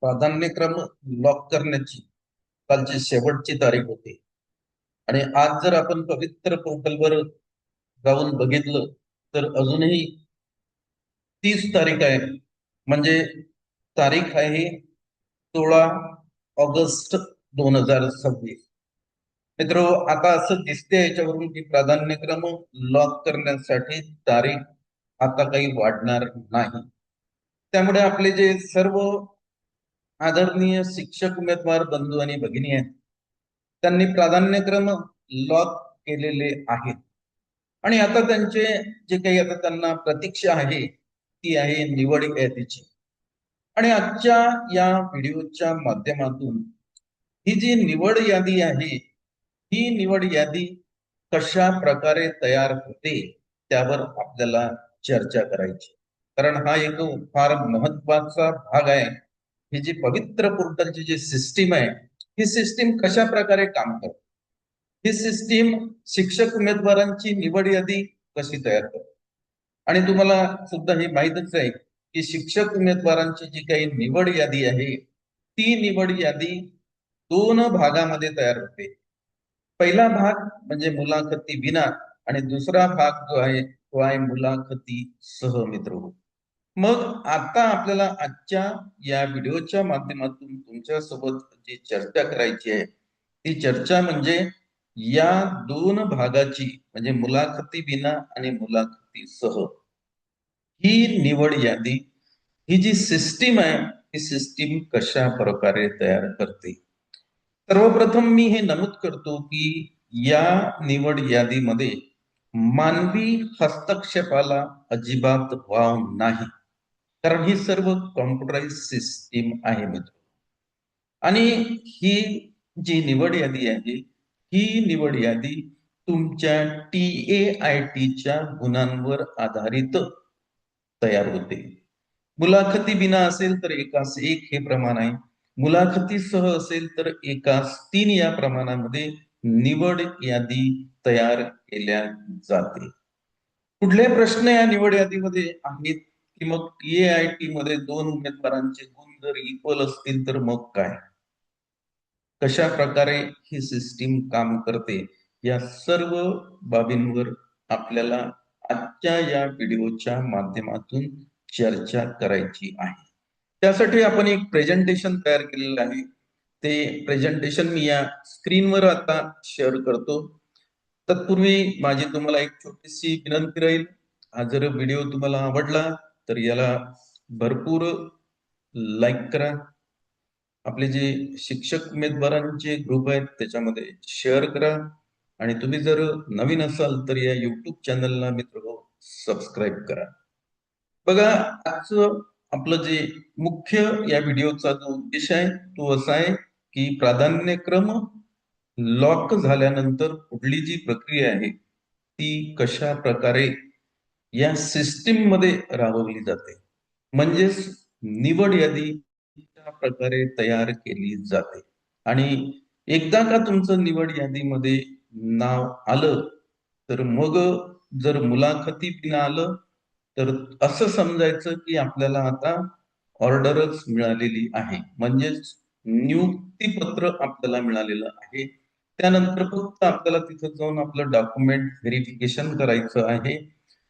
प्राधान्यक्रम लॉक करण्याची कालची शेवटची तारीख होती. आणि आज जर आपण पवित्र पोर्टलवर जाऊन बघितलं तर अजूनही 30 तारीख आहे. म्हणजे तारीख आहे 16 ऑगस्ट 2026. मित्र, आता असं दिसते याच्यावरून की प्राधान्यक्रम लॉक करण्यासाठी तारीख आता काही वाढणार नाही. त्यामुळे आपले जे सर्व आदरणीय शिक्षक उमेदवार बंधू आणि भगिनी आहेत, त्यांनी प्राधान्यक्रम लॉक केलेले आहेत. आणि आता त्यांचे जे काही आता त्यांना प्रतीक्षा आहे ती आहे निवड यादीची. आणि आजच्या या व्हिडिओच्या माध्यमातून ही जी निवड यादी आहे, ही निवड यादी कशा प्रकारे तयार होते त्यावर आपल्याला चर्चा करायची. कारण हा एक फार महत्वाचा भाग आहे. ही जी पवित्र पोर्टलची जी सिस्टीम आहे, ही सिस्टीम कशा प्रकारे काम करते, ही सिस्टीम शिक्षक उमेदवारांची निवड यादी कशी तयार करते. आणि तुम्हाला सुद्धा हे माहीतच आहे की शिक्षक उमेदवारांची जी काही निवड यादी आहे, ती निवड यादी 2 भागामध्ये तयार होते. पहिला भाग म्हणजे मुलाखती विना आणि दुसरा भाग जो आहे तो आहे मुलाखती सह. मित्र, मग आता आपल्याला आजच्या या व्हिडिओच्या माध्यमातून तुमच्या सोबत जी चर्चा करायची आहे, ती चर्चा म्हणजे या 2 भागाची, म्हणजे मुलाखती विना आणि मुलाखती सह, ही निवड यादी, ही जी सिस्टीम आहे, ही सिस्टीम कशा प्रकारे तयार करते. सर्वप्रथम मी हे नमूद करतो की या निवड यादीमध्ये मानवी हस्तक्षेपाला अजिबात वाव नाही. कारण ही सर्व कॉम्प्युटराइज सिस्टीम आहे मित्र. आणि ही जी निवड यादी आहे, ही निवड यादी तुमच्या TAIT गुणांवर आधारित तयार होते. मुलाखती बिना असेल तर 1:1 हे प्रमाण आहे. मुलाखतीसह असेल तर 1:3 या प्रमाणामध्ये निवड यादी तयार केल्या जाते. कुठले प्रश्न या निवड यादीमध्ये आहेत की मग TAIT मध्ये 2 उमेदवारांचे गुण जर इक्वल असतील तर मग काय, कशा प्रकारे ही सिस्टीम काम करते, या सर्व बाबींवर आपल्याला आजच्या या व्हिडिओच्या माध्यमातून चर्चा करायची आहे. त्यासाठी आपण एक प्रेझेंटेशन तयार केलेलं आहे. ते प्रेझेंटेशन मी या स्क्रीनवर आता शेअर करतो. तत्पूर्वी माझी तुम्हाला एक छोटीशी विनंती राहील. हा जर व्हिडिओ तुम्हाला आवडला तर याला भरपूर लाईक करा. आपले जे शिक्षक उमेदवारांचे ग्रुप आहेत त्याच्यामध्ये शेअर करा. आणि तुम्ही जर नवीन असाल तर या युट्यूब चॅनलला मित्र हो सबस्क्राईब करा. बघा, आजचं आपलं जे मुख्य या व्हिडिओचा जो उद्देश आहे तो असा आहे की प्राधान्यक्रम लॉक झाल्यानंतर पुढली जी प्रक्रिया आहे ती कशा प्रकारे या सिस्टीम मध्ये राबवली जाते. म्हणजेच निवड यादी कशा प्रकारे तयार केली जाते. आणि एकदा का तुमचं निवड यादीमध्ये नाव आलं तर मग जर मुलाखती बिना आलं तर असं समजायचं की आपल्याला आता ऑर्डरच मिळालेली आहे, म्हणजेच नियुक्तीपत्र आपल्याला मिळालेलं आहे. त्यानंतर फक्त आपल्याला तिथं जाऊन आपलं डॉक्युमेंट व्हेरिफिकेशन करायचं आहे.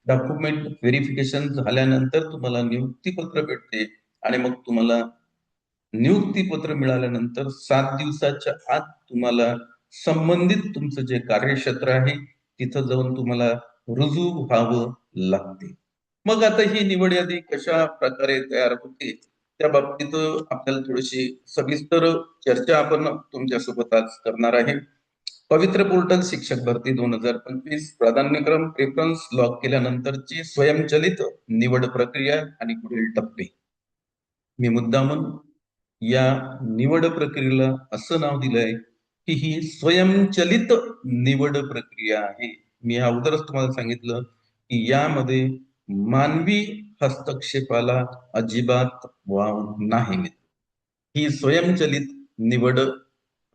डॉक्युमेंट व्हेरिफिकेशन झाल्यानंतर तुम्हाला नियुक्तीपत्र भेटते. आणि मग तुम्हाला नियुक्तीपत्र मिळाल्यानंतर 7 दिवसाच्या आत तुम्हाला संबंधित तुमचं जे कार्यक्षेत्र आहे तिथं जाऊन तुम्हाला रुजू व्हावं लागते. मग आता ही निवड यादी कशा प्रकारे तयार होते त्या बाबतीत आपल्याला थोडीशी सविस्तर चर्चा आपण तुमच्यासोबत आज करणार आहे. पवित्र पोर्टल शिक्षक भरती 2025 प्राधान्यक्रम प्रेफरन्स लॉक केल्यानंतरची स्वयंचलित निवड प्रक्रिया आणि पुढील टप्पे. मी मुद्दामून या निवड प्रक्रियेला असं नाव दिलंय की ही स्वयंचलित निवड प्रक्रिया आहे. मी अगोदरच तुम्हाला सांगितलं की यामध्ये मानवी हस्तक्षेपाला अजिबात वाव नाही. ही स्वयंचलित निवड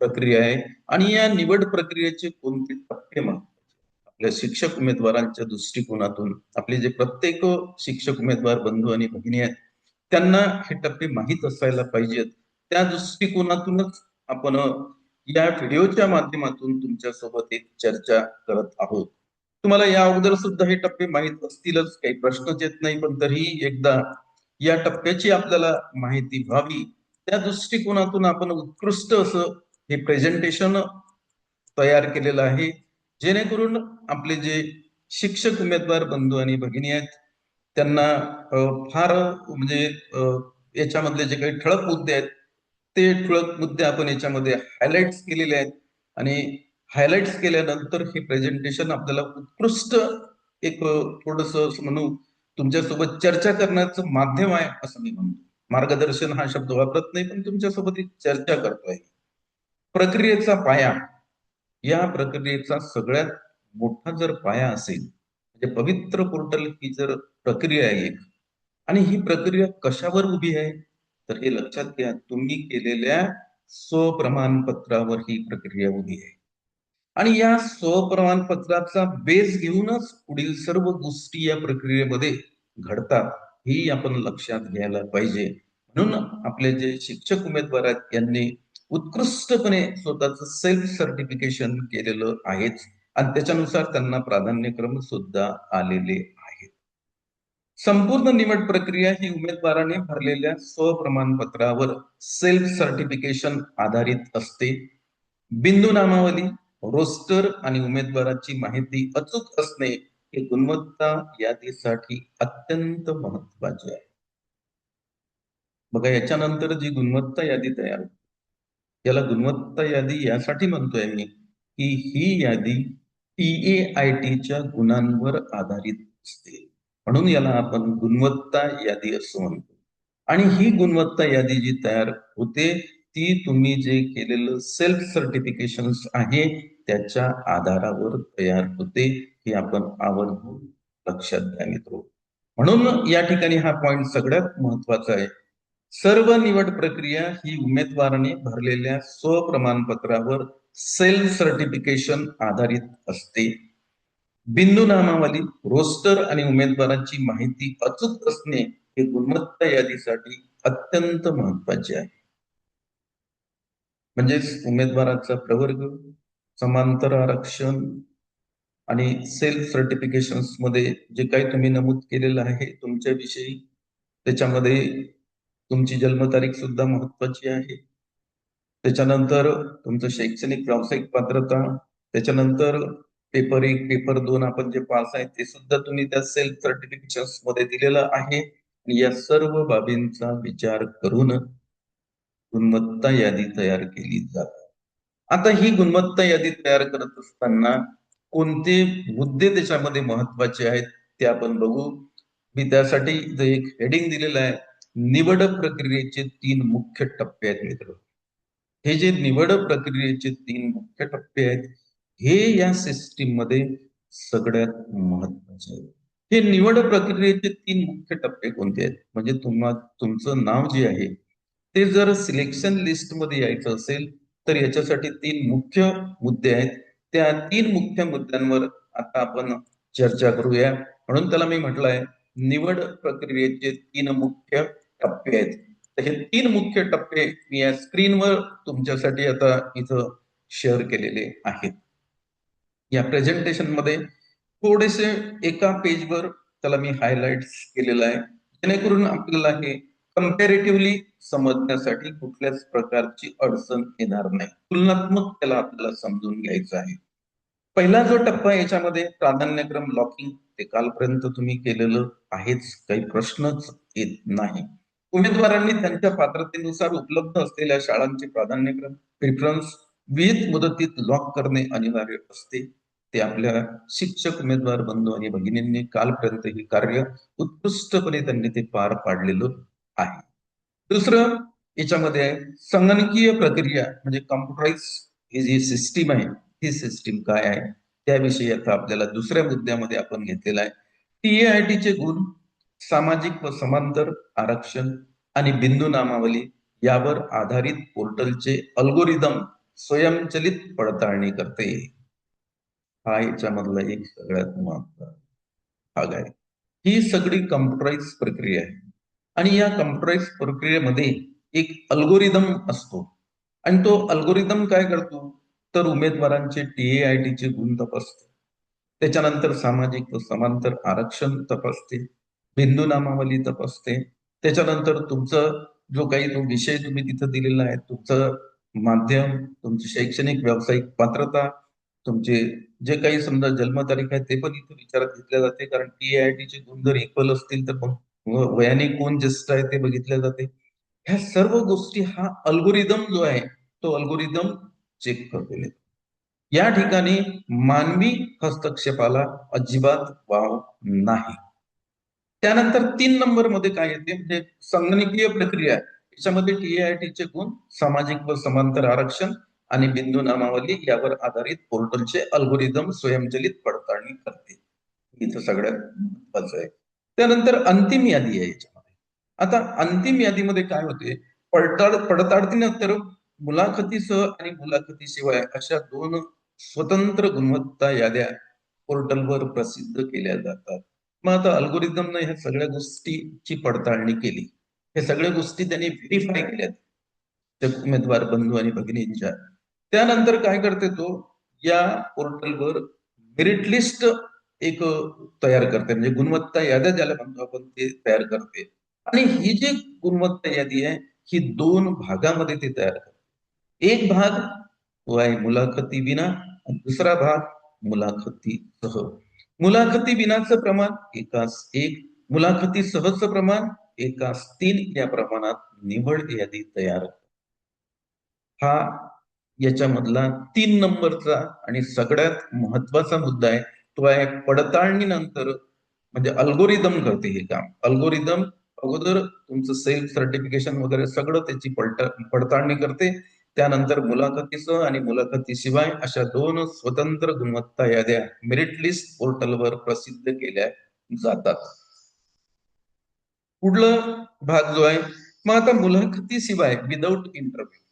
प्रक्रिया आहे. आणि या निवड प्रक्रियेचे कोणते टप्पे मग आपल्या शिक्षक उमेदवारांच्या दृष्टिकोनातून आपले जे प्रत्येक शिक्षक उमेदवार बंधू आणि भगिनी आहेत त्यांना हे टप्पे माहीत असायला पाहिजेत. त्या दृष्टिकोनातूनच आपण या व्हिडिओच्या माध्यमातून तुमच्यासोबत एक चर्चा करत आहोत. तुम्हाला या अगोदर सुद्धा हे टप्पे माहीत असतीलच, काही प्रश्नच येत नाही, पण तरीही एकदा या टप्प्याची आपल्याला माहिती व्हावी त्या दृष्टिकोनातून आपण उत्कृष्ट असं हे प्रेझेंटेशन तयार केलेलं आहे, जेणेकरून आपले जे शिक्षक उमेदवार बंधू आणि भगिनी आहेत त्यांना फार म्हणजे याच्यामधले जे काही ठळक मुद्दे आहेत ते ठळक मुद्दे आपण याच्यामध्ये हायलाइट्स केलेले आहेत आणि हायलाइट्स केल्यानंतर हे प्रेझेंटेशन आपल्याला उत्कृष्ट एक थोडस म्हणू तुमच्यासोबत चर्चा करण्याचं माध्यम आहे असं मी म्हणतो. मार्गदर्शन हा शब्द वापरत नाही, पण तुमच्यासोबत एक चर्चा करतोय. प्रक्रियेचा पाया, या प्रक्रियेचा सगळ्यात मोठा जर पाया असेल म्हणजे पवित्र पोर्टल ही जर प्रक्रिया आहे एक, आणि ही प्रक्रिया कशावर उभी आहे तर हे लक्षात घ्या, तुम्ही केलेल्या स्वप्रमाणपत्रावर ही प्रक्रिया उभी आहे. आणि या स्वप्रमाणपत्राचा बेस घेऊनच पुढील सर्व गोष्टी या प्रक्रियेमध्ये घडतात, ही आपण लक्षात घ्यायला पाहिजे. म्हणून आपले जे शिक्षक उमेदवार आहेत यांनी उत्कृष्टपणे स्वतःच सेल्फ सर्टिफिकेशन केलेलं आहेच आणि त्याच्यानुसार त्यांना प्राधान्यक्रम सुद्धा आलेले आहेत. संपूर्ण निवड प्रक्रिया ही उमेदवाराने भरलेल्या स्वप्रमाणपत्रावर सेल्फ सर्टिफिकेशन आधारित असते. बिंदू नामावली, रोस्टर आणि उमेदवाराची माहिती अचूक असणे हे गुणवत्ता यादीसाठी अत्यंत महत्वाचे आहे. बघा, याच्यानंतर जी गुणवत्ता यादी तयार होते याला गुणवत्ता यादी यासाठी म्हणतोय मी की ही यादी TAITच्या गुणांवर आधारित असते, म्हणून याला आपण गुणवत्ता यादी असं म्हणतो. आणि ही गुणवत्ता यादी जी तयार होते ती तुम्ही जे केलेलं सेल्फ सर्टिफिकेशन आहे त्याच्या आधारावर तयार होते, हे आपण आवर्जून लक्षात घ्या मित्रो. म्हणून या ठिकाणी हा पॉइंट सगळ्यात महत्वाचा आहे. सर्व निवड प्रक्रिया ही उमेदवाराने भरलेल्या स्वप्रमाणपत्रावर सेल्फ सर्टिफिकेशन आधारित असते. बिंदू नामावली, रोस्टर आणि उमेदवारांची माहिती अचूक असणे हे गुणवत्ता यादीसाठी अत्यंत महत्वाचे आहे. म्हणजेच उमेदवाराचा प्रवर्ग, समांतर आरक्षण आणि सेल्फ सर्टिफिकेशन मध्ये जे काही तुम्ही नमूद केलेलं आहे तुमच्याविषयी, त्याच्यामध्ये तुमची जन्मतारीख सुद्धा महत्वाची आहे. त्याच्यानंतर तुमचं शैक्षणिक व्यावसायिक पात्रता, त्याच्यानंतर पेपर 1 पेपर 2 आपण जे पास आहे ते सुद्धा तुम्ही त्या सेल्फ सर्टिफिकेशन मध्ये दिलेलं आहे. आणि या सर्व बाबींचा विचार करून गुणवत्ता यादी तयार केली जाते. आता ही गुणवत्ता यादी तयार करत असताना कोणते मुद्दे त्याच्यामध्ये महत्वाचे आहेत ते आपण बघू. मी त्यासाठी एक हेडिंग दिलेलं आहे, निवड प्रक्रियेचे 3 मुख्य टप्पे आहेत मित्र. हे जे निवड प्रक्रियेचे 3 मुख्य टप्पे आहेत हे या सिस्टीम मध्ये सगळ्यात महत्वाचे आहेत. हे निवड प्रक्रियेचे 3 मुख्य टप्पे कोणते आहेत म्हणजे तुमचं नाव जे आहे ते जर सिलेक्शन लिस्ट मध्ये यायचं असेल तर याच्यासाठी 3 मुख्य मुद्दे आहेत. त्या 3 मुख्य मुद्द्यांवर आता आपण चर्चा करूया. म्हणून त्याला मी म्हटलंय निवड प्रक्रियेचे 3 मुख्य टप्पे आहेत. तर हे 3 मुख्य टप्पे मी या स्क्रीनवर तुमच्यासाठी आता इथं शेअर केलेले आहेत. या प्रेझेंटेशन मध्ये थोडेसे एका पेजवर त्याला मी हायलाइट्स केलेलं आहे, जेणेकरून आपल्याला हे कम्पॅरेटिव्हली समजण्यासाठी कुठल्याच प्रकारची अडचण येणार नाही. तुलनात्मक त्याला आपल्याला समजून घ्यायचं आहे. पहिला जो टप्पा याच्यामध्ये प्राधान्यक्रम लॉकिंग, ते कालपर्यंत तुम्ही केलेलं आहेच, काही प्रश्नच येत नाही. उमेदवारांनी त्यांच्या पात्रतेनुसार उपलब्ध असलेल्या शाळांचे प्राधान्यक्रम प्रिफरन्स विहित मुदतीत लॉक करणे अनिवार्य असते. ते आपल्या शिक्षक उमेदवार बंधू आणि भगिनींनी कालपर्यंत हे कार्य उत्कृष्टपणे त्यांनी ते पार पाडलेलं आहे. दुसरं याच्यामध्ये आहे संगणकीय प्रक्रिया म्हणजे कॉम्प्युटराइज ही जी सिस्टीम आहे ही सिस्टीम काय आहे त्याविषयी आता आपल्याला दुसऱ्या मुद्द्यामध्ये आपण घेतलेला आहे. TAITचे गुण, सामाजिक व समांतर आरक्षण आणि बिंदू नामावली यावर आधारित पोर्टलचे अल्गोरिदम स्वयंचलित पडताळणी करते. हा याच्यामधला एक सगळ्यात महत्वाचा भाग आहे. ही सगळी कम्प्युटराइज प्रक्रिया आहे आणि या कम्प्युटराइज प्रक्रियेमध्ये एक अल्गोरिदम असतो आणि तो अल्गोरिदम काय करतो तर उमेदवारांचे TAIT चे गुण तपासते. त्याच्यानंतर सामाजिक व समांतर आरक्षण तपासते, बिंदू नामावली तपासते. त्याच्यानंतर तुमचं जो काही तो विषय तुम्ही तिथं दिलेला आहे, तुमचं माध्यम, तुमची शैक्षणिक व्यावसायिक पात्रता, तुमचे जे काही समजा जन्मतारीख आहे ते पण इथे विचारात घेतल्या जाते. कारण TAIT चे गुण जर इक्वल असतील तर मग वयाने कोण ज्येष्ठ आहे ते बघितल्या जाते. ह्या सर्व गोष्टी हा अल्गोरिदम जो आहे तो अल्गोरिदम चेक करतो. या ठिकाणी मानवी हस्तक्षेपाला अजिबात वाव नाही. त्यानंतर 3 नंबर मध्ये काय येते म्हणजे संगणकीय प्रक्रिया. याच्यामध्ये TAIT चे गुण, सामाजिक व समांतर आरक्षण आणि बिंदू नामावली यावर आधारित पोर्टलचे अल्गोरिदम स्वयंचलित पडताळणी करते. इथं सगळ्यात महत्वाचं आहे. त्यानंतर अंतिम यादी आहे याच्यामध्ये. आता अंतिम यादीमध्ये काय होते, पडताळणीनंतर मुलाखतीसह आणि मुलाखतीशिवाय अशा 2 स्वतंत्र गुणवत्ता याद्या पोर्टलवर प्रसिद्ध केल्या जातात. मग आता अल्गोरिदमने ह्या सगळ्या गोष्टीची पडताळणी केली, हे सगळ्या गोष्टी त्यांनी व्हेरीफाय केल्यात त्या उमेदवार बंधू आणि भगिनींच्या. त्यानंतर काय करते तो या पोर्टलवर मेरिट लिस्ट एक तयार करते, म्हणजे गुणवत्ता याद्या ज्याला म्हणतो आपण ते तयार करते. आणि ही जी गुणवत्ता यादी आहे ही 2 भागामध्ये ते तयार करते. एक भाग तो आहे मुलाखती विना आणि दुसरा भाग मुलाखतीसह. मुलाखती विनाचं प्रमाण 1:1, मुलाखती सहचं प्रमाण 1:3 या प्रमाणात निवड यादी तयार. हा याच्यामधला 3 नंबरचा आणि सगळ्यात महत्वाचा मुद्दा आहे. तो आहे पडताळणीनंतर म्हणजे अल्गोरिदम करते हे काम. अल्गोरिदम अगोदर तुमचं सेल्फ सर्टिफिकेशन वगैरे सगळं त्याची पडताळणी करते. त्यानंतर मुलाखतीसह आणि मुलाखतीशिवाय अशा 2 स्वतंत्र गुणवत्ता याद्या मेरिट लिस्ट पोर्टलवर प्रसिद्ध केल्या जातात. पुढलं भाग जो आहे, मग आता मुलाखतीशिवाय विदाऊट इंटरव्ह्यू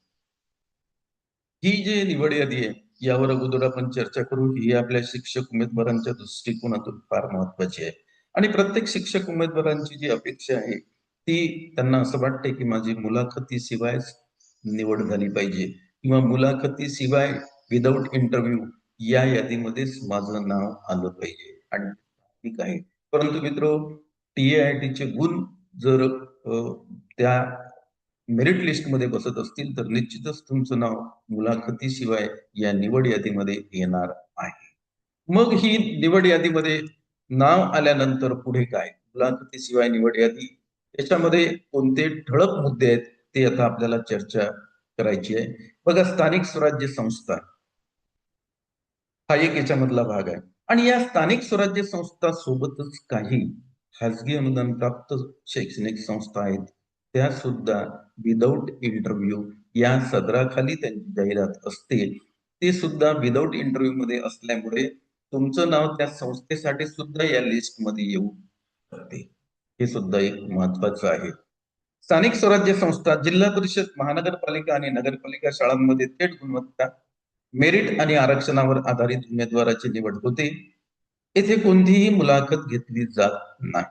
ही जी निवड यादी आहे यावर अगोदर आपण चर्चा करू. ही आपल्या शिक्षक उमेदवारांच्या दृष्टिकोनातून फार महत्वाची आहे. आणि प्रत्येक शिक्षक उमेदवारांची जी अपेक्षा आहे ती त्यांना असं वाटते की माझी मुलाखतीशिवाय निवड झाली पाहिजे किंवा मुलाखतीशिवाय विदाऊट इंटरव्ह्यू या यादीमध्येच माझं नाव आलं पाहिजे. आणि ठीक आहे, परंतु मित्र TAIT चे गुण जर त्या मेरिट लिस्ट मध्ये बसत असतील तर निश्चितच तुमचं नाव मुलाखतीशिवाय या निवड यादीमध्ये येणार आहे. मग ही निवड यादीमध्ये नाव आल्यानंतर पुढे काय, मुलाखतीशिवाय निवड यादी, याच्यामध्ये कोणते ठळक मुद्दे आहेत ते आता आपल्याला चर्चा करायची आहे. बघा, स्थानिक स्वराज्य संस्था हा एक याच्यामधला भाग आहे. आणि या स्थानिक स्वराज्य संस्था सोबतच काही खाजगी अनुदान प्राप्त शैक्षणिक संस्था आहेत, त्या सुद्धा विदाऊट इंटरव्ह्यू या सदराखाली त्यांची जाहिरात असते. ते सुद्धा विदाऊट इंटरव्ह्यू मध्ये असल्यामुळे तुमचं नाव त्या संस्थेसाठी सुद्धा या लिस्ट मध्ये येऊ शकते. हे सुद्धा एक महत्वाचं आहे. स्थानिक स्वराज्य संस्था, जिल्हा परिषद, महानगरपालिका आणि नगरपालिका शाळांमध्ये थेट गुणवत्ता, मेरिट आणि आरक्षणावर आधारित उमेदवाराची निवड होते. येथे कोणतीही मुलाखत घेतली जात नाही.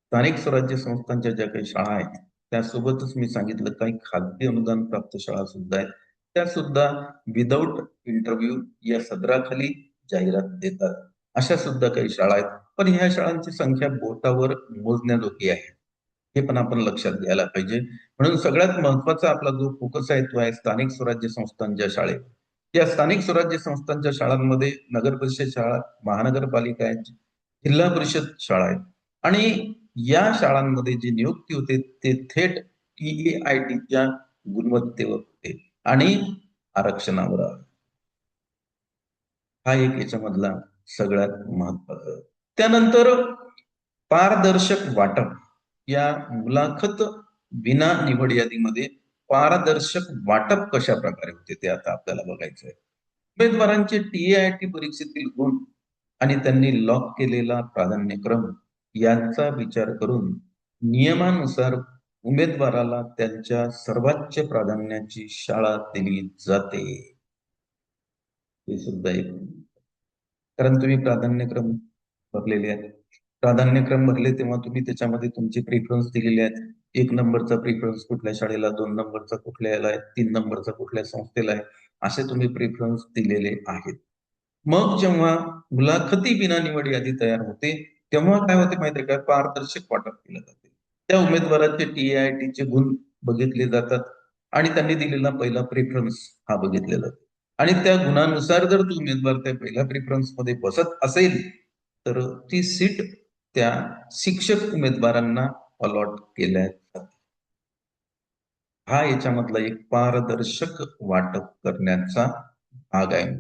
स्थानिक स्वराज्य संस्थांच्या ज्या काही शाळा आहेत त्यासोबतच मी सांगितलं काही खाजगी अनुदान प्राप्त शाळा सुद्धा आहेत, त्या सुद्धा विदाऊट इंटरव्ह्यू या सदराखाली जाहिरात देतात. अशा सुद्धा काही शाळा आहेत, पण ह्या शाळांची संख्या बोटावर मोजण्याजोगी आहे. हे पण आपण लक्षात घ्यायला पाहिजे. म्हणून सगळ्यात महत्वाचा आपला जो फोकस आहे तो आहे स्थानिक स्वराज्य संस्थांच्या शाळेत. या स्थानिक स्वराज्य संस्थांच्या शाळांमध्ये नगर परिषद शाळा, महानगरपालिका आहेत, जिल्हा परिषद शाळा आहेत. आणि या शाळांमध्ये जी नियुक्ती होते ते थेट TAITच्या गुणवत्तेवर होते आणि आरक्षणावर आहे. हा एक याच्यामधला सगळ्यात महत्वाचा. त्यानंतर पारदर्शक वाटप. या मुलाखत विना निवड यादीमध्ये पारदर्शक वाटप कशा प्रकारे होते ते आता आपल्याला बघायचं आहे. उमेदवारांचे TAIT परीक्षेतील गुण आणि त्यांनी लॉक केलेला प्राधान्यक्रम यांचा विचार करून नियमानुसार उमेदवाराला त्यांच्या सर्वोच्च प्राधान्याची शाळा दिली जाते. हे सुद्धा एक, कारण तुम्ही प्राधान्यक्रम भरलेले आहेत. प्राधान्यक्रम भरले तेव्हा तुम्ही त्याच्यामध्ये तुमचे प्रेफरन्स दिलेले आहेत. 1 नंबरचा प्रेफरन्स कुठल्या शाळेला, 2 नंबरचा कुठल्या याला आहे, 3 नंबरचा कुठल्या संस्थेला आहे, असे तुम्ही प्रेफरन्स दिलेले आहेत. मग जेव्हा मुलाखती विना निवड यादी तयार होते, तेव्हा काय होते माहितीये का, पारदर्शक वाटप केलं जाते. त्या उमेदवाराचे TAIT गुण बघितले जातात आणि त्यांनी दिलेला पहिला प्रेफरन्स हा बघितला जातो. आणि त्या गुणानुसार जर तो उमेदवार त्या पहिल्या प्रेफरन्स मध्ये बसत असेल, तर ती सीट त्या शिक्षक उमेदवारांना अलॉट केल्या जाते. हा याच्यामधला एक पारदर्शक वाटप करण्याचा भाग आहे.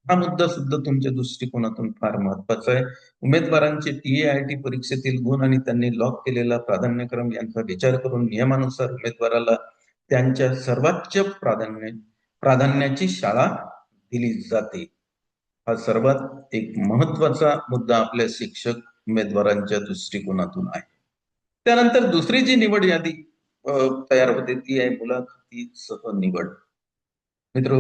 हा मुद्दा सुद्धा तुमच्या दृष्टिकोनातून फार महत्वाचा आहे. उमेदवारांचे TAIT परीक्षेतील गुण आणि त्यांनी लॉक केलेला प्राधान्यक्रम यांचा विचार करून नियमानुसार उमेदवाराला त्यांच्या सर्वोच्च प्राधान्याची शाळा दिली जाते. हा सर्वात एक महत्वाचा मुद्दा आपल्या शिक्षक उमेदवारांच्या दृष्टिकोनातून आहे. त्यानंतर दुसरी जी निवड यादी तयार होते ती आहे मुलाखतीसह निवड. मित्र,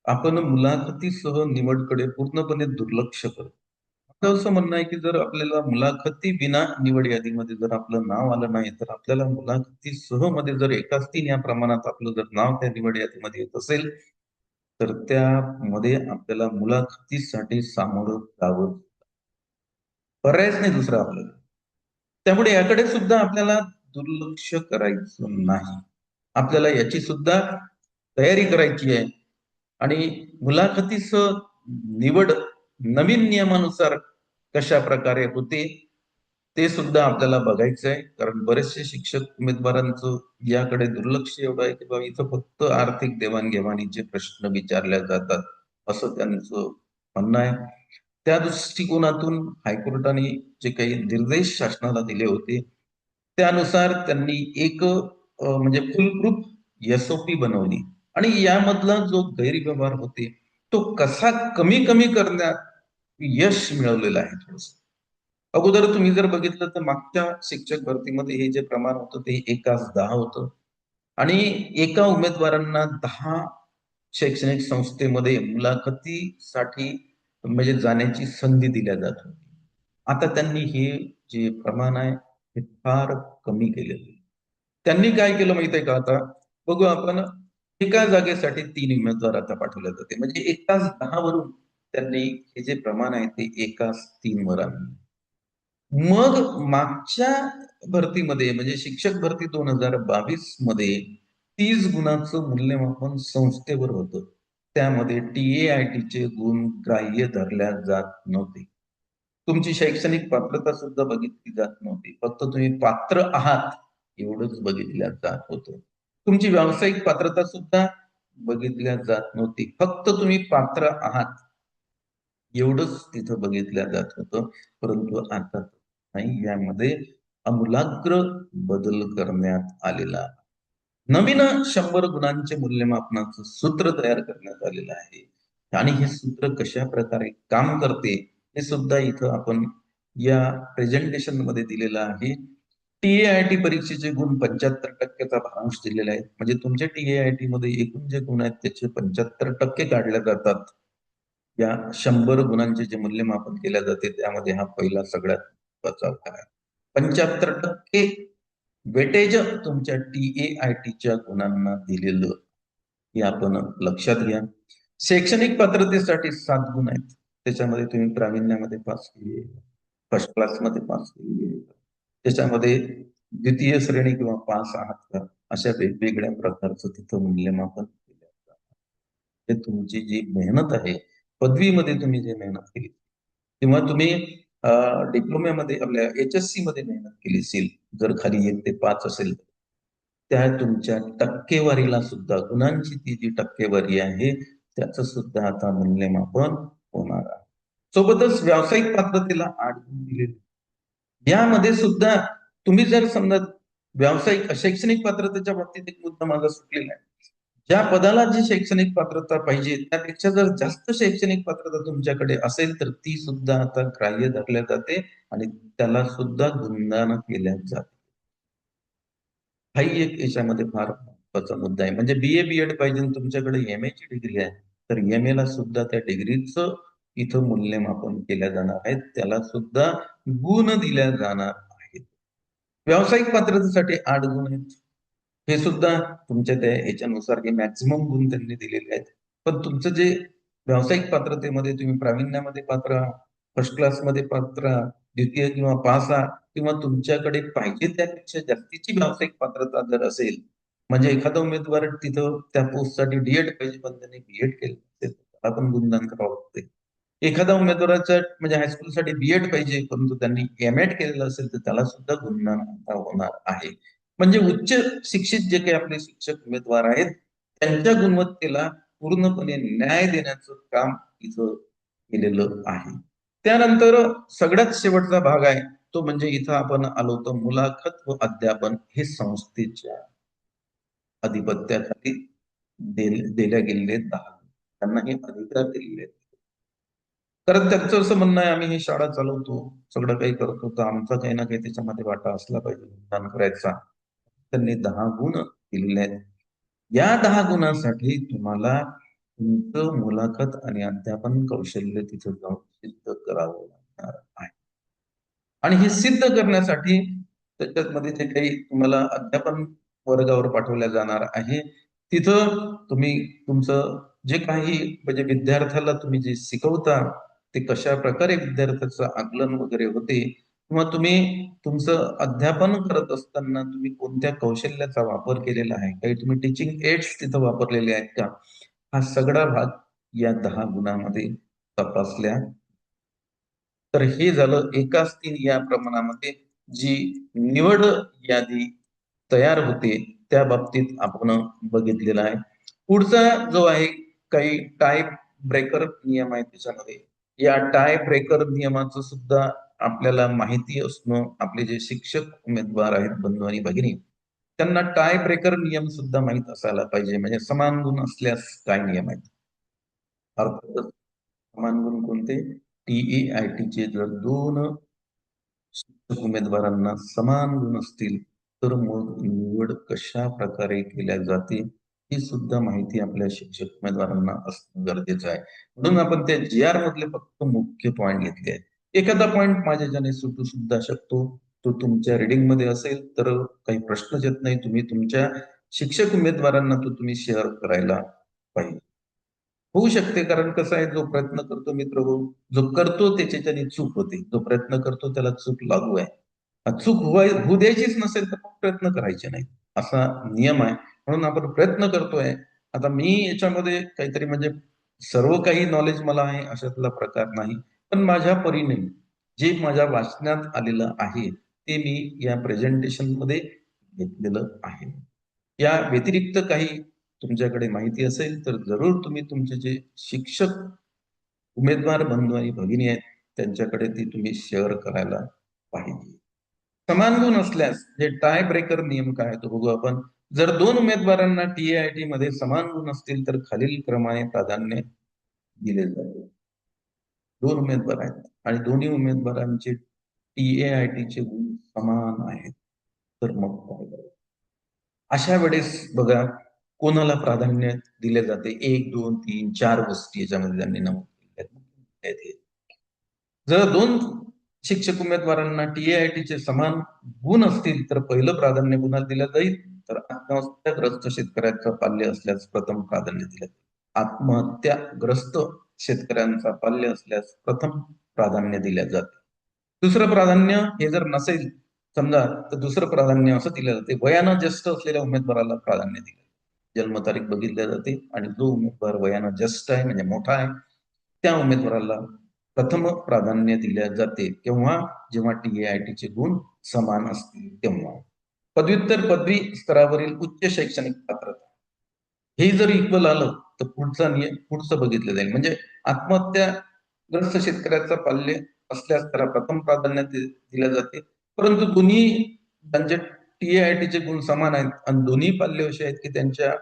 आपण मुलाखतीसह निवडकडे पूर्णपणे दुर्लक्ष करतो. माझं असं म्हणणं आहे की जर आपल्याला मुलाखती विना निवड यादीमध्ये जर आपलं नाव आलं नाही, तर आपल्याला मुलाखतीसह मध्ये जर एकाच 3 या प्रमाणात आपलं जर नाव त्या निवड यादीमध्ये येत असेल, तर त्यामध्ये आपल्याला मुलाखतीसाठी सामोरं जावं, पर्यायच नाही दुसरा आपल्याला. त्यामुळे याकडे सुद्धा आपल्याला दुर्लक्ष करायचं नाही. आपल्याला याची सुद्धा तयारी करायची आहे. आणि मुलाखतीचं निवड नवीन नियमानुसार कशा प्रकारे होते ते सुद्धा आपल्याला बघायचं आहे. कारण बरेचसे शिक्षक उमेदवारांचं याकडे दुर्लक्ष एवढं आहे की बाबा इथं फक्त आर्थिक देवाणघेवाणीचे प्रश्न विचारले जातात, असं त्यांचं म्हणणं आहे. त्या दृष्टिकोनातून हायकोर्टाने जे काही निर्देश शासनाला दिले होते, त्यानुसार त्यांनी एक म्हणजे फुलप्रूफ SOP बनवली आणि यामधला जो गैरव्यवहार होते तो कसा कमी कमी करण्यात यश मिळवलेलं आहे थोडस. अगोदर तुम्ही जर बघितलं तर मागच्या शिक्षक भरतीमध्ये हे जे प्रमाण होतं ते 1:10 होतं आणि एका उमेदवारांना 10 शैक्षणिक संस्थेमध्ये मुलाखतीसाठी म्हणजे जाण्याची संधी दिल्या जात होती. आता त्यांनी हे जे प्रमाण आहे हे फार कमी केलेलं आहे. त्यांनी काय केलं माहित आहे का, आता बघू आपण, एका जागेसाठी 3 उमेदवार आता पाठवले जाते, म्हणजे 1:10 वरून त्यांनी हे जे प्रमाण आहे ते 1:3 वर आणलं. मग मागच्या भरतीमध्ये म्हणजे शिक्षक भरती 2022 मध्ये 30 गुणांचं मूल्यमापन संस्थेवर होतं. त्यामध्ये TAIT गुण ग्राह्य धरल्या जात नव्हते. तुमची शैक्षणिक पात्रता सुद्धा बघितली जात नव्हती. फक्त तुम्ही पात्र आहात एवढंच बघितल्या जात होतं. तुमची व्यावसायिक पात्रता सुद्धा बघितल्या जात नव्हती. फक्त तुम्ही पात्र आहात एवढंच तिथं बघितल्या जात होतं. परंतु आता नाही, यामध्ये आमूलाग्र बदल करण्यात आलेला. नवीन 100 गुणांचे मूल्यमापनाचं सूत्र तयार करण्यात आलेलं आहे आणि हे सूत्र कशा प्रकारे काम करते हे सुद्धा इथं आपण या प्रेझेंटेशन मध्ये दिलेलं आहे. TAIT परीक्षेचे गुण 75% भारांश दिलेला आहे. म्हणजे तुमच्या TAIT मध्ये एकूण जे गुण आहेत त्याचे 75% काढले जातात. या 100 गुणांचे जे मूल्यमापन केल्या जाते त्यामध्ये हा पहिला सगळ्यात महत्वाचा भाग आहे. 75% वेटेज तुमच्या TAITच्या गुणांना दिलेलं हे आपण लक्षात घ्या. शैक्षणिक पात्रतेसाठी 7 गुण आहेत. त्याच्यामध्ये तुम्ही प्रावीण्यामध्ये पास केली, फर्स्ट क्लास मध्ये पास केली, त्याच्यामध्ये द्वितीय श्रेणी किंवा पास आहात का, अशा वेगवेगळ्या प्रकारचं तिथं मूल्यमापन केलं जातं. हे तुमची जी मेहनत आहे, पदवीमध्ये तुम्ही जे मेहनत केली किंवा तुम्ही डिप्लोम्यामध्ये आपल्या HSC मध्ये मेहनत केली असेल, जर खाली 1 ते 5 असेल, त्या तुमच्या टक्केवारीला सुद्धा गुणांची ती जी टक्केवारी आहे त्याचं सुद्धा आता मूल्यमापन होणार आहे. सोबतच व्यावसायिक पात्रतेला 8 गुण दिले. यामध्ये सुद्धा तुम्ही जर समजा व्यावसायिक शैक्षणिक पात्रतेच्या बाबतीत एक मुद्दा माझा सुटलेला आहे. ज्या पदाला जी शैक्षणिक पात्रता पाहिजे त्यापेक्षा जर जास्त शैक्षणिक पात्रता तुमच्याकडे असेल तर ती सुद्धा आता ग्राह्य धरल्या जाते आणि त्याला सुद्धा गुणगान केल्या जाते. हाही एक याच्यामध्ये फार महत्वाचा मुद्दा आहे. म्हणजे BA BEd पाहिजे आणि तुमच्याकडे MA ची डिग्री आहे, तर MA ला सुद्धा त्या डिग्रीचं इथं मूल्यमापन केल्या जाणार आहे. त्याला सुद्धा गुण दिल्या जाणार आहेत. व्यावसायिक पात्रतेसाठी 8 गुण आहेत. हे सुद्धा तुमच्या त्या याच्यानुसार हे मॅक्झिमम गुण त्यांनी दिलेले आहेत. पण तुमचं जे व्यावसायिक पात्रतेमध्ये तुम्ही प्रावीण्यामध्ये पात्र आहात, फर्स्ट क्लासमध्ये पात्र आहात, द्वितीय किंवा पास आहात किंवा तुमच्याकडे पाहिजे त्यापेक्षा जास्तीची व्यावसायिक पात्रता जर असेल, म्हणजे एखादा उमेदवार तिथं त्या पोस्टसाठी डी पाहिजे, पण त्यांनी बी केलं असेल, त्याला पण गुणदान करावं लागते. एखादा उमेदवाराच्या म्हणजे हायस्कूलसाठी पाहिजे, परंतु त्यांनी केलेलं असेल, तर त्याला सुद्धा गुणदान आता होणार आहे. म्हणजे उच्च शिक्षित जे काही आपले शिक्षक उमेदवार आहेत, त्यांच्या गुणवत्तेला पूर्णपणे न्याय देण्याचं काम इथं केलेलं आहे. त्यानंतर सगळ्यात शेवटचा भाग आहे, तो म्हणजे इथं आपण आलो तर मुलाखत व अध्यापन हे संस्थेच्या अधिपत्याखाली दिल्या गेलेले 10 त्यांना हे अधिकार दिलेले आहेत. कारण त्यांचं असं म्हणणं आहे, आम्ही ही शाळा चालवतो, सगळं काही करतो, तर आमचा काही ना काही त्याच्यामध्ये वाटा असला पाहिजे दान करायचा. त्यांनी 10 गुण दिलेले आहेत. या 10 गुणांसाठी तुम्हाला तुमचं मुलाखत आणि अध्यापन कौशल्य तिथं जाऊन सिद्ध करावं लागणार आहे. आणि हे सिद्ध करण्यासाठी त्याच्यामध्ये जे काही तुम्हाला अध्यापन वर्गावर पाठवल्या जाणार आहे, तिथं तुम्ही तुमचं जे काही म्हणजे विद्यार्थ्याला तुम्ही जे शिकवता, ते कशा प्रकारे विद्यार्थ्याचं आकलन वगैरे होते किंवा तुम्ही तुमचं अध्यापन करत असताना तुम्ही कोणत्या कौशल्याचा वापर केलेला आहे, काही तुम्ही टीचिंग एड्स तिथं वापरलेले आहेत का, हा सगळा भाग या 10 गुणामध्ये तपासल्या. तर हे झालं एकाच 3 या प्रमाणामध्ये जी निवड यादी तयार होते, त्या बाबतीत आपण बघितलेलं आहे. पुढचा जो आहे काही टाय ब्रेकर नियम आहे त्याच्यामध्ये. या टाय ब्रेकर नियमाचं सुद्धा आपल्याला माहिती असणं, आपले जे शिक्षक उमेदवार आहेत बंधू आणि भगिनी, त्यांना टाय ब्रेकर नियम सुद्धा माहित असायला पाहिजे. म्हणजे समान गुण असल्यास काय नियम आहेत. अर्थातच समान गुण कोणते? टीईआयटीचे जर 2 शिक्षक उमेदवारांना समान गुण असतील, तर मग निवड कशा प्रकारे केल्या जाते, ही सुद्धा माहिती आपल्या शिक्षक उमेदवारांना असणं गरजेचं आहे. म्हणून आपण त्या जी-आर मधले फक्त मुख्य पॉइंट घेतले आहेत. एखादा पॉइंट माझ्याच्याने सुटू सुद्धा शकतो. तो तुमच्या रीडिंग मध्ये असेल तर काही प्रश्नच येत नाही. तुम्ही तुमच्या शिक्षक उमेदवारांना तो तुम्ही शेअर करायला पाहिजे. होऊ शकते, कारण कसं आहे, जो प्रयत्न करतो मित्र हो, जो करतो त्याच्याने चूक होते, जो प्रयत्न करतो त्याला चूक लागू आहे. चूक होऊ द्यायचीच नसेल तर मग प्रयत्न करायचे नाही, असा नियम आहे. म्हणून आपण प्रयत्न करतोय. आता मी याच्यामध्ये काहीतरी म्हणजे सर्व काही नॉलेज मला आहे अशातला प्रकार नाही, पण माझ्या परीने जे माझ्या वाचण्यात आलेलं आहे ते मी या प्रेझेंटेशन मध्ये घेतलेलं आहे. या व्यतिरिक्त काही तुमच्याकडे माहिती असेल तर जरूर तुम्ही तुमचे जे शिक्षक उमेदवार बंधू आणि भगिनी आहेत त्यांच्याकडे ती तुम्ही शेअर करायला पाहिजे. समान गुण असल्यास जे टाय ब्रेकर नियम काय तो बघू आपण. जर 2 उमेदवारांना टीएआयटी मध्ये समान गुण असतील तर खालील क्रमाने प्राधान्य दिले जाते. 2 उमेदवार आहेत आणि दोन्ही उमेदवारांचे टीएआयटीचे गुण समान आहेत, तर मग काय करायचं? अशा वेळेस बघा कोणाला प्राधान्य दिले जाते. 1, 2, 3, 4 गोष्टी याच्यामध्ये त्यांनी नमूद केलेल्या आहेत. जर 2 शिक्षक उमेदवारांना टीएआयटीचे समान गुण असतील तर पहिलं प्राधान्य कुणाला दिलं जाईल, तर आत्महत्याग्रस्त शेतकऱ्याचं पाल्य असल्यास प्रथम प्राधान्य दिलं जाईल. आत्महत्याग्रस्त शेतकऱ्यांचा पाल्य असल्यास प्रथम प्राधान्य दिल्या जाते. दुसरं प्राधान्य हे जर नसेल समजा, तर दुसरं प्राधान्य असं दिलं जाते, वयानं ज्येष्ठ असलेल्या उमेदवाराला प्राधान्य दिलं जाते. जन्मतारीख बघितली जाते आणि जो उमेदवार वयानं ज्येष्ठ आहे म्हणजे मोठा आहे, त्या उमेदवाराला प्रथम प्राधान्य दिले जाते. केव्हा? जेव्हा टीएआयटीचे गुण समान असतील तेव्हा. पदव्युत्तर पदवी स्तरावरील उच्च शैक्षणिक पात्रता हे जर इक्वल आलं तर पुढचा नियम पुढचं बघितलं जाईल. म्हणजे आत्महत्याग्रस्त शेतकऱ्याचा पाल्य असल्यास त्याला प्रथम प्राधान्य दिले जाते. परंतु दोन्ही त्यांचे टीएआयटीचे गुण समान आहेत आणि दोन्ही पाल्य असे आहेत की त्यांच्या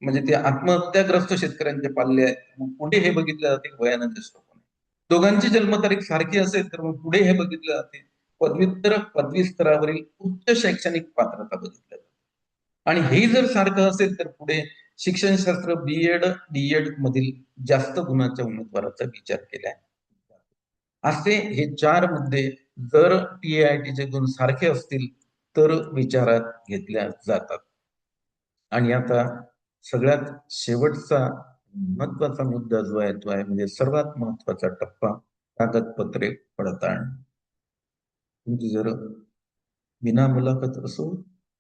म्हणजे ते आत्महत्याग्रस्त शेतकऱ्यांचे पाल्य आहेत. मग पुढे हे बघितलं जाते वयानं ज्येष्ठ कोण आहे. दोघांची जन्मतारीख सारखी असेल तर मग पुढे हे बघितलं जाते पदव्युत्तर पदवी स्तरावरील उच्च शैक्षणिक पात्रता बघितल्या जाते. आणि हे जर सारखं असेल तर पुढे शिक्षणशास्त्र डीएड मधील जास्त गुणाच्या उमेदवाराचा विचार केला आहे. असे हे 4 मुद्दे जर टीएआयटीचे गुण सारखे असतील तर विचारात घेतल्या जातात. आणि आता सगळ्यात शेवटचा महत्वाचा मुद्दा जो आहे तो आहे म्हणजे सर्वात महत्वाचा टप्पा, कागदपत्रे पडताळणी. तुमची जर विना मुलाखत असो,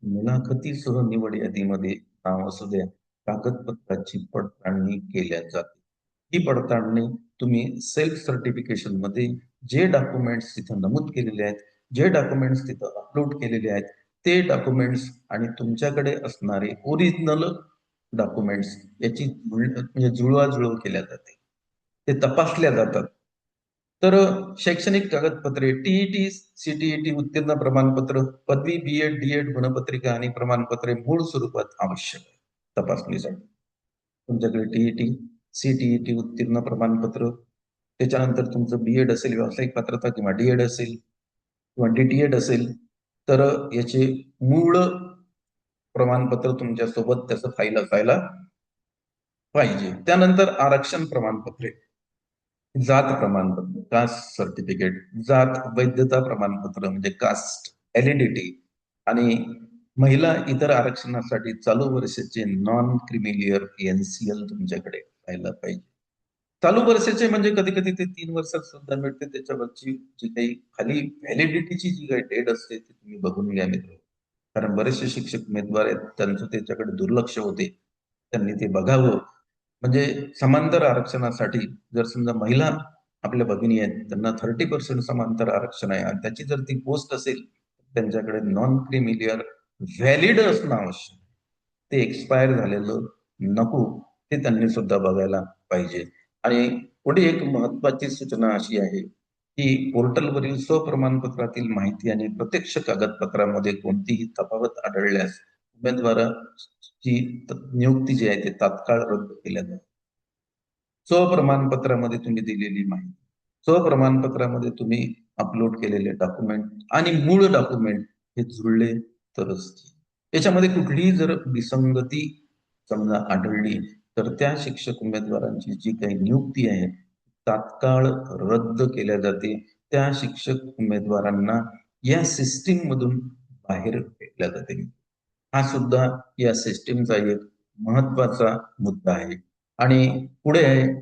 मुलाखतीसह निवड यादीमध्ये नाव असू द्या, कागदपत्राची पडताळणी केल्या जाते. ही पडताळणी तुम्ही सेल्फ सर्टिफिकेशन मध्ये जे डॉक्युमेंट्स तिथं नमूद केलेले आहेत, जे डॉक्युमेंट्स तिथं अपलोड केलेले आहेत, ते डॉक्युमेंट्स आणि तुमच्याकडे असणारे ओरिजिनल डॉक्युमेंट्स याची म्हणजे जुळवाजुळव केल्या जाते, ते तपासल्या जातात. तर शैक्षणिक कागदपत्रे टीईटी, सीटीईटी उत्तीर्ण प्रमाणपत्र, पदवी, बीएड, डीएड गुणपत्रिका आणि प्रमाणपत्रे मूळ स्वरूपात आवश्यक आहे तपासणीसाठी. तुमच्याकडे टीईटी, सीटीईटी उत्तीर्ण प्रमाणपत्र, त्याच्यानंतर तुमचं बीएड असेल, व्यावसायिक पात्रता किंवा डीएड असेल किंवा डीटीएड असेल, तर याचे मूळ प्रमाणपत्र तुमच्या सोबत त्याचं फाईल असायला पाहिजे. त्यानंतर आरक्षण प्रमाणपत्रे, जात प्रमाणपत्र, कास्ट सर्टिफिकेट, जात वैधता प्रमाणपत्र म्हणजे कास्ट एलिडिटी, आणि महिला इतर आरक्षणासाठी चालू वर्षाचे नॉन क्रिमिलियर एनसीएल तुमच्याकडे राहायला पाहिजे. चालू वर्षाचे म्हणजे कधी कधी ते 3 वर्षात सुद्धा मिळते. त्याच्यावरची जी काही खाली व्हॅलिडिटीची जी काही डेट असते ती तुम्ही बघून घ्या मित्र. कारण बरेचसे शिक्षक उमेदवार आहेत, त्यांचं त्याच्याकडे दुर्लक्ष होते, त्यांनी ते बघावं. म्हणजे समांतर आरक्षणासाठी जर समजा महिला आपल्या भगिनी आहेत, त्यांना 30% समांतर आरक्षण आहे आणि त्याची जर ती पोस्ट असेल, त्यांच्याकडे नॉन क्रिमिलियर व्हॅलिड असणं आवश्यक, ते एक्सपायर झालेलं नको, ते त्यांनी सुद्धा बघायला पाहिजे. आणि पुढे एक महत्वाची सूचना अशी आहे की पोर्टलवरील स्वप्रमाणपत्रातील माहिती आणि प्रत्यक्ष कागदपत्रामध्ये कोणतीही तफावत आढळल्यास उमेदवाराची नियुक्ती जी आहे ते तात्काळ रद्द केल्या जाते. स्वप्रमाणपत्रामध्ये तुम्ही दिलेली माहिती, स्वप्रमाणपत्रामध्ये तुम्ही अपलोड केलेले डॉक्युमेंट आणि मूळ डॉक्युमेंट हे जुळले तरच. याच्यामध्ये कुठलीही जर विसंगती समजा आढळली तर त्या शिक्षक उमेदवारांची जी काही नियुक्ती आहे तात्काळ रद्द केल्या जाते. त्या शिक्षक उमेदवारांना या सिस्टीम मधून बाहेर फेकल्या जाते. हा सुद्धा या सिस्टीमचा एक महत्वाचा मुद्दा आहे. आणि पुढे आहे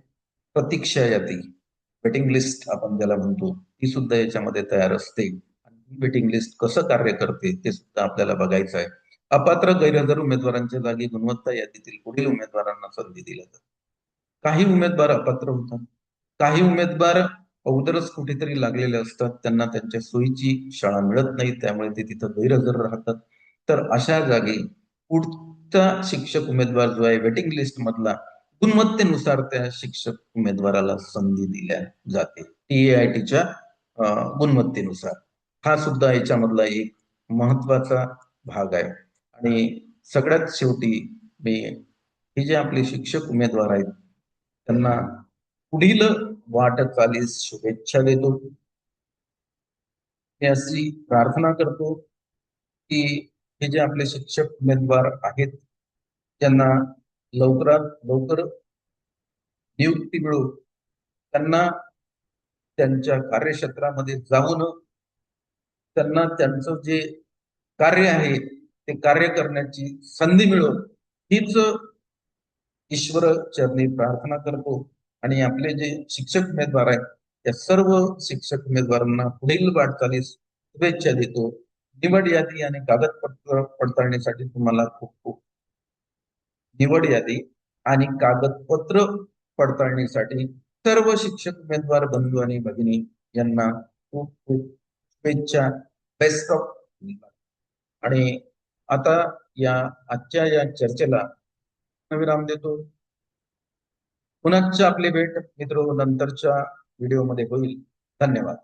प्रतीक्षा यादी, वेटिंग लिस्ट आपण ज्याला म्हणतो, ती सुद्धा याच्यामध्ये तयार असते. वेटिंग लिस्ट कसं कार्य करते ते सुद्धा आपल्याला बघायचं आहे. अपात्र गैरहजर उमेदवारांच्या जागी गुणवत्ता यादीतील पुढील उमेदवारांना संधी दिल्या जाते. काही उमेदवार अपात्र होतात, काही उमेदवार अगोदरच कुठेतरी लागलेले असतात, त्यांना त्यांच्या सोयीची शाळा मिळत नाही, त्यामुळे ते तिथं गैरहजर राहतात. तर अशा जागी पुढचा शिक्षक उमेदवार जो आहे वेटिंग लिस्ट मधला, गुणवत्तेनुसार त्या शिक्षक उमेदवाराला संधी दिल्या जाते, टीएआयटीच्या गुणवत्तेनुसार. हा सुद्धा याच्यामधला एक महत्वाचा भाग आहे. आणि सगळ्यात शेवटी मी हे जे आपले शिक्षक उमेदवार आहेत त्यांना पुढील वाटचालीस शुभेच्छा देतो. मी अशी प्रार्थना करतो की हे जे आपले शिक्षक उमेदवार आहेत त्यांना लवकरात लवकर नियुक्ती मिळो, त्यांना त्यांच्या कार्यक्षेत्रामध्ये जाऊन त्यांना त्यांचं जे कार्य आहे ते कार्य करण्याची संधी मिळो, हीच ईश्वर चरणी प्रार्थना करतो. आणि आपले जे शिक्षक उमेदवार आहेत त्या सर्व शिक्षक उमेदवारांना पुढील वाटचालीस शुभेच्छा देतो. निवड यादी आणि कागदपत्र पडताळणीसाठी तुम्हाला खूप खूप निवड यादी आणि कागदपत्र पडताळणीसाठी सर्व शिक्षक उमेदवार बंधू आणि भगिनी यांना खूप खूप शुभेच्छा. Best of. आणि आता या आजच्या या चर्चेला विराम देतो. पुन्हा आपली भेट मित्र नंतरच्या व्हिडिओमध्ये होईल. धन्यवाद.